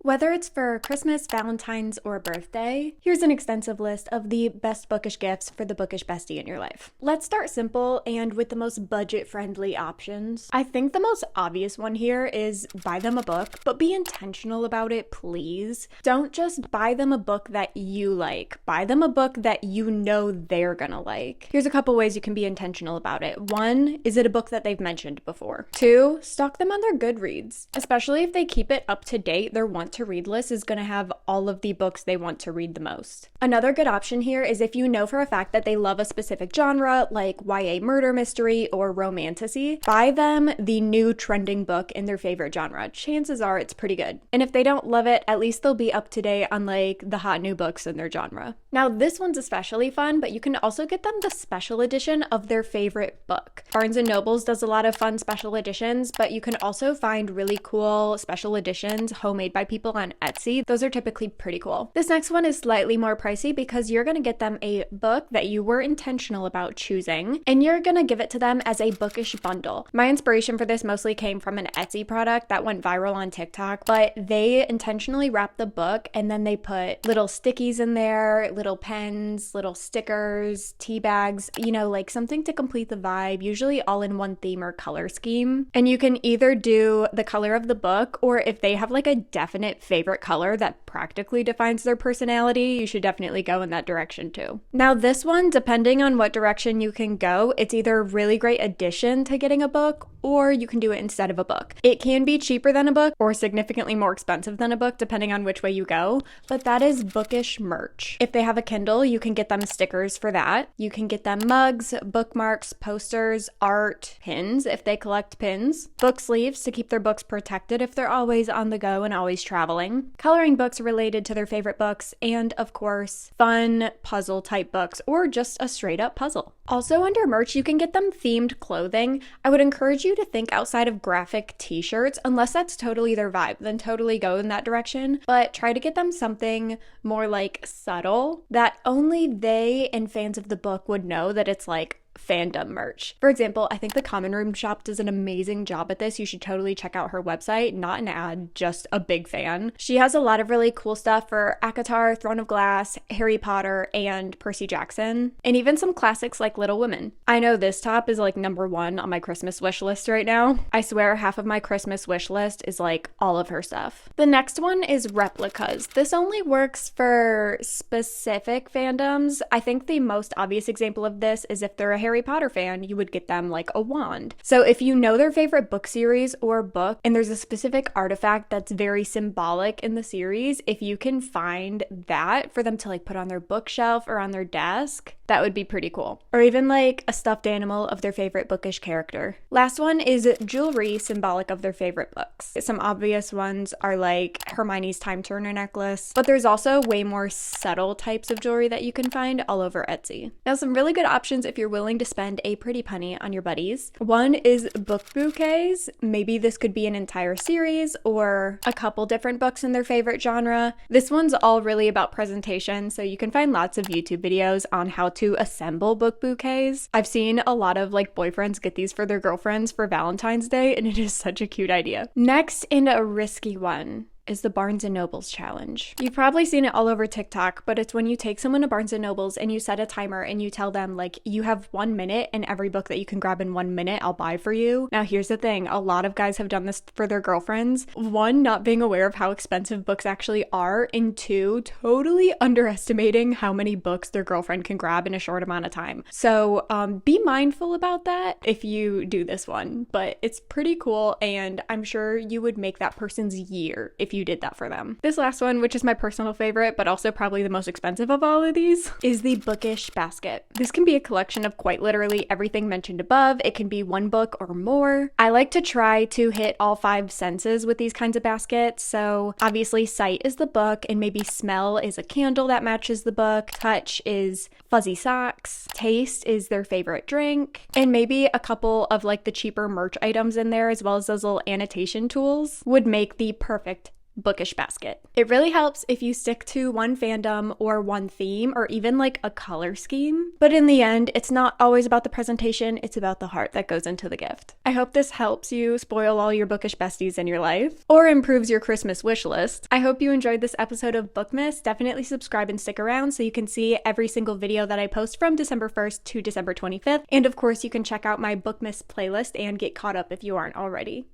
Whether it's for Christmas, Valentine's, or birthday, here's an extensive list of the best bookish gifts for the bookish bestie in your life. Let's start simple and with the most budget-friendly options. I think the most obvious one here is buy them a book, but be intentional about it, please. Don't just buy them a book that you like. Buy them a book that you know they're gonna like. Here's a couple ways you can be intentional about it. 1, is it a book that they've mentioned before? 2, stalk them on their Goodreads. Especially if they keep it up to date, their want to read list is going to have all of the books they want to read the most. Another good option here is if you know for a fact that they love a specific genre like YA murder mystery or romantasy, buy them the new trending book in their favorite genre. Chances are it's pretty good. And if they don't love it, at least they'll be up to date on like the hot new books in their genre. Now this one's especially fun, but you can also get them the special edition of their favorite book. Barnes & Nobles does a lot of fun special editions, but you can also find really cool special editions homemade by people on Etsy. Those are typically pretty cool. This next one is slightly more pricey because you're going to get them a book that you were intentional about choosing, and you're going to give it to them as a bookish bundle. My inspiration for this mostly came from an Etsy product that went viral on TikTok, but they intentionally wrapped the book and then they put little stickies in there, little pens, little stickers, tea bags, you know, like something to complete the vibe, usually all in one theme or color scheme. And you can either do the color of the book, or if they have like a definite favorite color that practically defines their personality, you should definitely go in that direction too. Now this one, depending on what direction you can go, it's either a really great addition to getting a book, or you can do it instead of a book. It can be cheaper than a book or significantly more expensive than a book depending on which way you go, but that is bookish merch. If they have a Kindle, you can get them stickers for that. You can get them mugs, bookmarks, posters, art, pins if they collect pins, book sleeves to keep their books protected if they're always on the go and always traveling, coloring books related to their favorite books, and of course, fun puzzle type books or just a straight up puzzle. Also under merch, you can get them themed clothing. I would encourage you to think outside of graphic t-shirts, unless that's totally their vibe, then totally go in that direction, but try to get them something more like subtle that only they and fans of the book would know that it's like fandom merch. For example, I think the Common Room shop does an amazing job at this. You should totally check out her website. Not an ad, just a big fan. She has a lot of really cool stuff for ACOTAR, Throne of Glass, Harry Potter, and Percy Jackson, and even some classics like Little Women. I know this top is like #1 on my Christmas wish list right now. I swear half of my Christmas wish list is like all of her stuff. The next one is replicas. This only works for specific fandoms. I think the most obvious example of this is if they're a Harry Potter fan, you would get them like a wand. So if you know their favorite book series or book and there's a specific artifact that's very symbolic in the series, if you can find that for them to like put on their bookshelf or on their desk, that would be pretty cool. Or even like a stuffed animal of their favorite bookish character. Last one is jewelry symbolic of their favorite books. Some obvious ones are like Hermione's Time Turner necklace, but there's also way more subtle types of jewelry that you can find all over Etsy. Now some really good options if you're willing to spend a pretty penny on your buddies. One is book bouquets. Maybe this could be an entire series or a couple different books in their favorite genre. This one's all really about presentation, so you can find lots of YouTube videos on how to assemble book bouquets. I've seen a lot of like boyfriends get these for their girlfriends for Valentine's Day, and it is such a cute idea. Next, in a risky one, is the Barnes & Nobles challenge. You've probably seen it all over TikTok, but it's when you take someone to Barnes & Nobles and you set a timer and you tell them like, you have 1 minute and every book that you can grab in 1 minute, I'll buy for you. Now here's the thing, a lot of guys have done this for their girlfriends. 1, not being aware of how expensive books actually are, and 2, totally underestimating how many books their girlfriend can grab in a short amount of time. So be mindful about that if you do this one, but it's pretty cool and I'm sure you would make that person's year if you did that for them. This last one, which is my personal favorite, but also probably the most expensive of all of these, is the Bookish basket. This can be a collection of quite literally everything mentioned above. It can be one book or more. I like to try to hit all 5 senses with these kinds of baskets. So obviously sight is the book, and maybe smell is a candle that matches the book. Touch is fuzzy socks. Taste is their favorite drink. And maybe a couple of like the cheaper merch items in there, as well as those little annotation tools, would make the perfect Bookish basket. It really helps if you stick to one fandom or one theme or even like a color scheme. But in the end, it's not always about the presentation, it's about the heart that goes into the gift. I hope this helps you spoil all your bookish besties in your life or improves your Christmas wish list. I hope you enjoyed this episode of Bookmas. Definitely subscribe and stick around so you can see every single video that I post from December 1st to December 25th. And of course, you can check out my Bookmas playlist and get caught up if you aren't already.